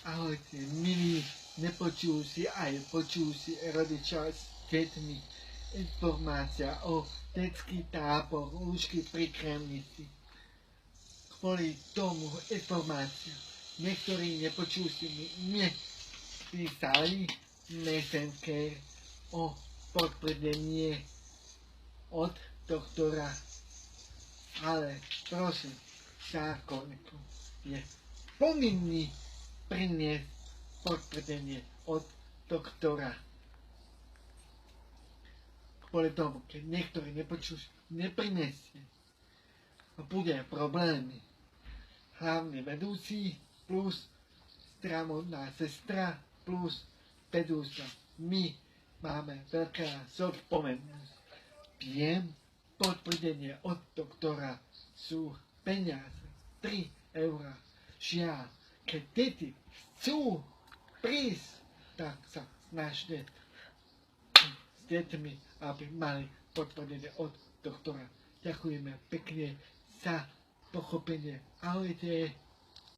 Ahojte, milí nepočujúci aj počujúci rodičia s deťmi. Informácia o detských tábor Lúčky pri Kremnici. Kvôli tomu informácia. Niektorí nepočujúci mi písali Messenger o potvrdenie od doktora. Ale prosím, zákonníkom je povinný priniesť potvrdenie od doktora. Kvôli tomu, keď niektorý neprinesie, bude problémy. Hlavne vedúci plus zdravotná sestra plus vedúca. My máme veľká zodpovednosť. Viem, potvrdenie od doktora sú peniaze, 3 €. Žiaľ, keď deti chcú prísť, tak sa snažte s deťmi, aby mali potvrdenie od doktora. Ďakujeme pekne za pochopenie. Ahojte.